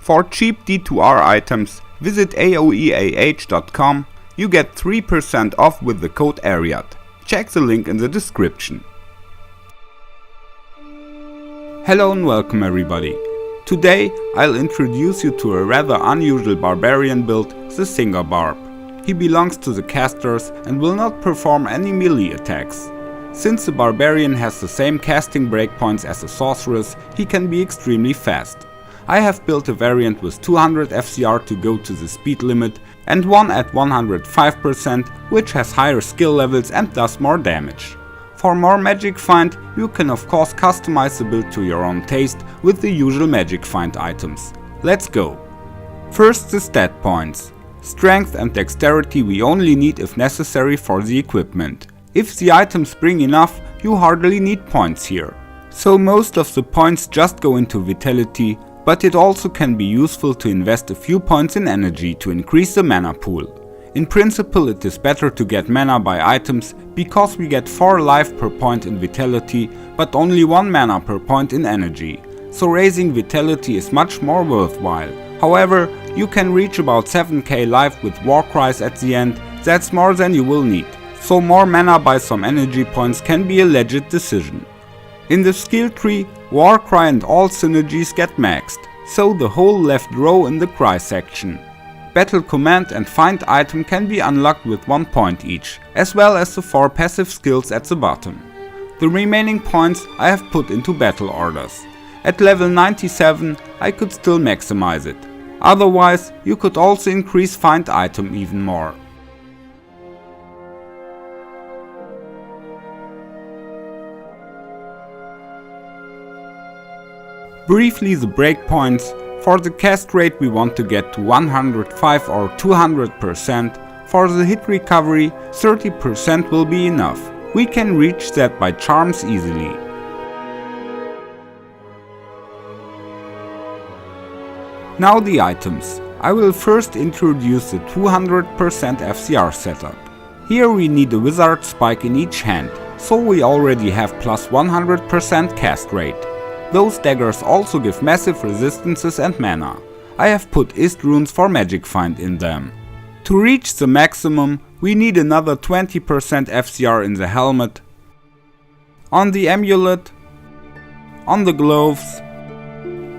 For cheap D2R items, visit aoeah.com. You get 3% off with the code ARIAD. Check the link in the description. Hello and welcome everybody. Today I'll introduce you to a rather unusual barbarian build, the Singer Barb. He belongs to the casters and will not perform any melee attacks. Since the barbarian has the same casting breakpoints as the sorceress, he can be extremely fast. I have built a variant with 200 FCR to go to the speed limit and one at 105%, which has higher skill levels and does more damage. For more magic find, you can of course customize the build to your own taste with the usual magic find items. Let's go! First, the stat points. Strength and dexterity we only need if necessary for the equipment. If the items bring enough, you hardly need points here. So most of the points just go into vitality, but it also can be useful to invest a few points in energy to increase the mana pool. In principle it is better to get mana by items because we get 4 life per point in vitality but only 1 mana per point in energy, so raising vitality is much more worthwhile. However, you can reach about 7k life with war cries at the end, that's more than you will need, so more mana by some energy points can be a legit decision. In the skill tree, Warcry and all synergies get maxed, so the whole left row in the cry section. Battle command and find item can be unlocked with 1 point each, as well as the 4 passive skills at the bottom. The remaining points I have put into battle orders. At level 97 I could still maximize it. Otherwise you could also increase find item even more. Briefly the breakpoints. For the cast rate we want to get to 105 or 200%. For the hit recovery 30% will be enough. We can reach that by charms easily. Now the items. I will first introduce the 200% FCR setup. Here we need a wizard spike in each hand, so we already have plus 100% cast rate. Those daggers also give massive resistances and mana. I have put Ist runes for magic find in them. To reach the maximum we need another 20% FCR in the helmet, on the amulet, on the gloves,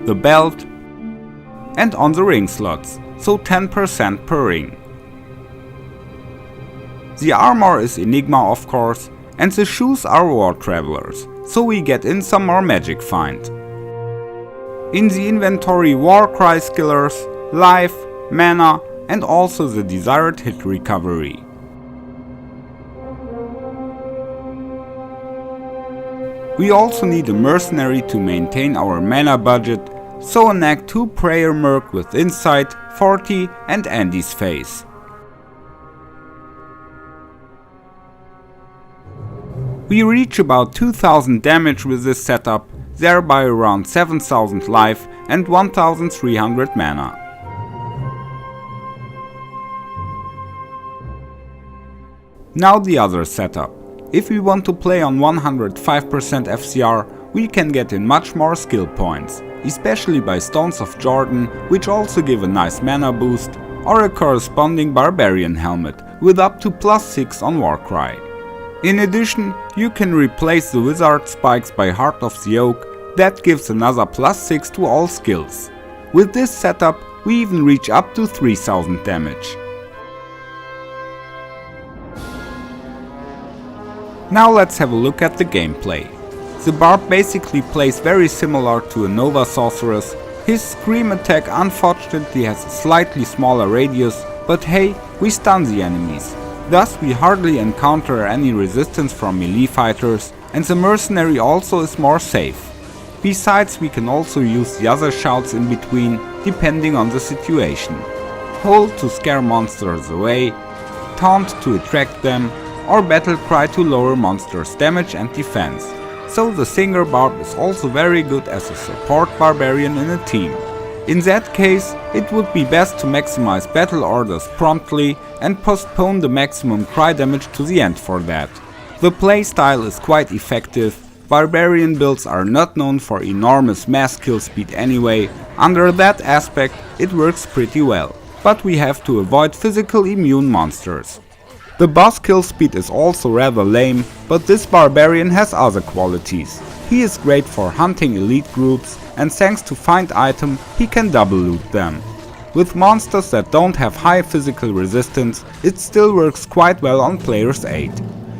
the belt and on the ring slots, so 10% per ring. The armor is Enigma of course, and the shoes are War Travelers, so we get in some more magic find. In the inventory Warcry skillers, life, mana and also the desired hit recovery. We also need a Mercenary to maintain our mana budget, so an Act 2 Prayer Merc with Insight, 40 and Andy's Face. We reach about 2000 damage with this setup, thereby around 7000 life and 1300 mana. Now the other setup. If we want to play on 105% FCR, we can get in much more skill points, especially by Stones of Jordan, which also give a nice mana boost, or a corresponding Barbarian helmet with up to +6 on Warcry. In addition, you can replace the wizard spikes by Heart of the Oak, that gives another +6 to all skills. With this setup we even reach up to 3000 damage. Now let's have a look at the gameplay. The Barb basically plays very similar to a Nova Sorceress. His Scream attack unfortunately has a slightly smaller radius, but hey, we stun the enemies. Thus we hardly encounter any resistance from melee fighters, and the Mercenary also is more safe. Besides, we can also use the other shouts in between, depending on the situation. Hold to scare monsters away, taunt to attract them, or battle cry to lower monsters' damage and defense. So the Singer Barb is also very good as a support barbarian in a team. In that case, it would be best to maximize battle orders promptly and postpone the maximum cry damage to the end for that. The playstyle is quite effective, Barbarian builds are not known for enormous mass kill speed anyway, under that aspect it works pretty well, but we have to avoid physical immune monsters. The boss kill speed is also rather lame, but this Barbarian has other qualities. He is great for hunting elite groups, and thanks to find item he can double loot them. With monsters that don't have high physical resistance, it still works quite well on player's aid.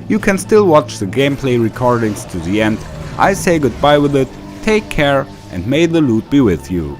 You can still watch the gameplay recordings to the end. I say goodbye with it, take care, and may the loot be with you.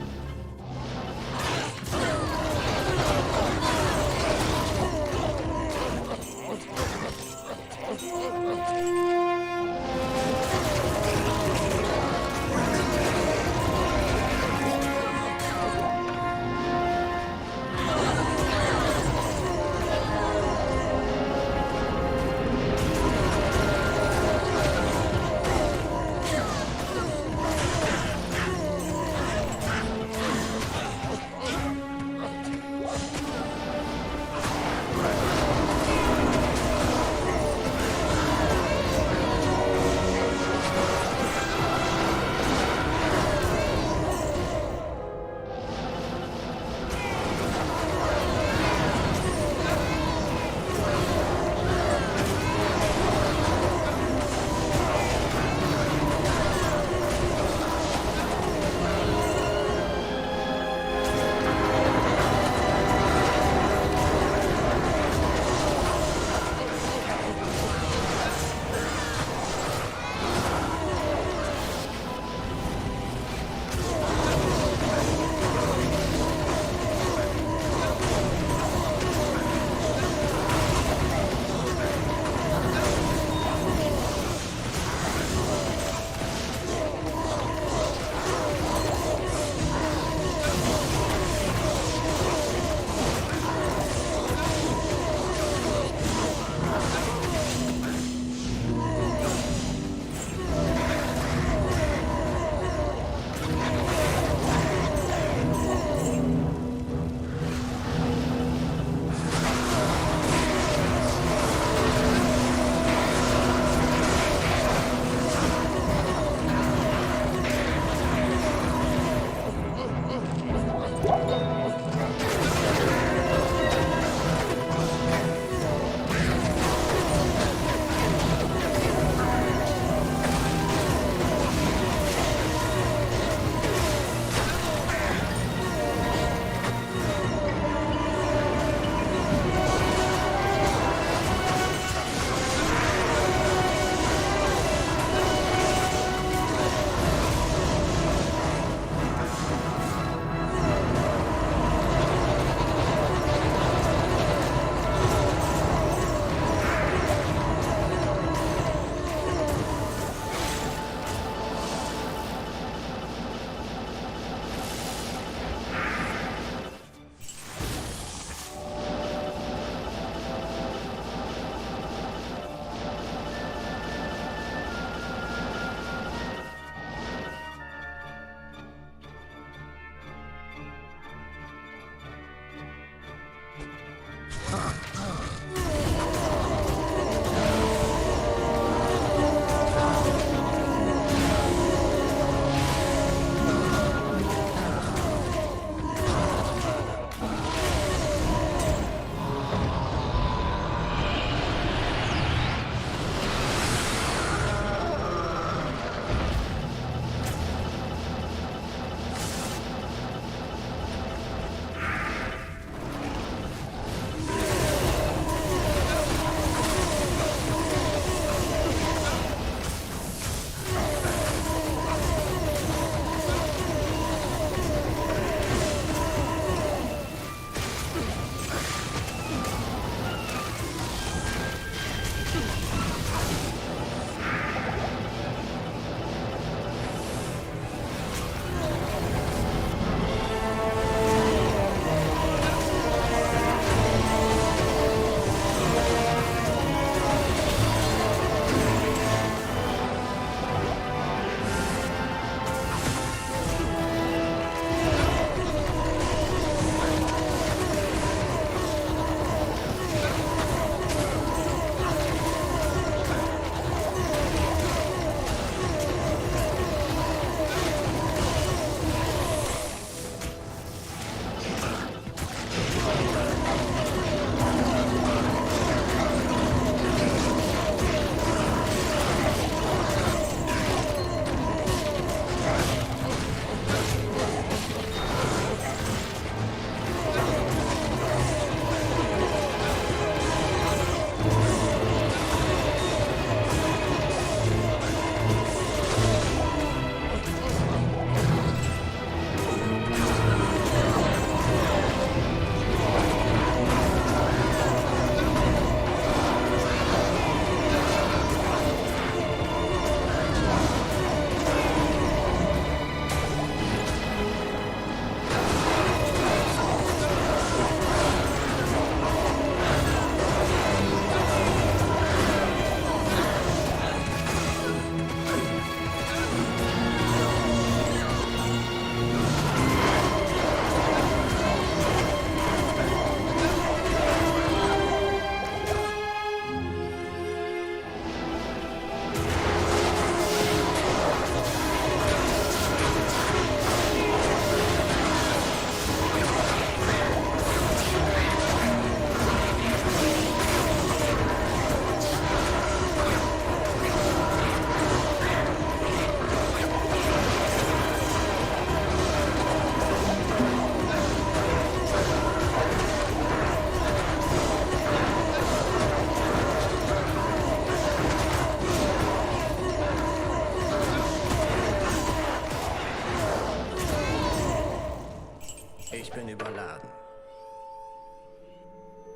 Ich bin überladen.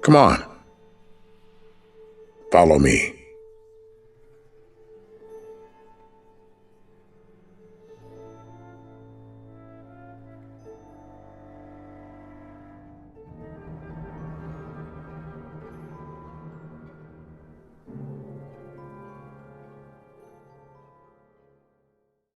Come on. Follow me.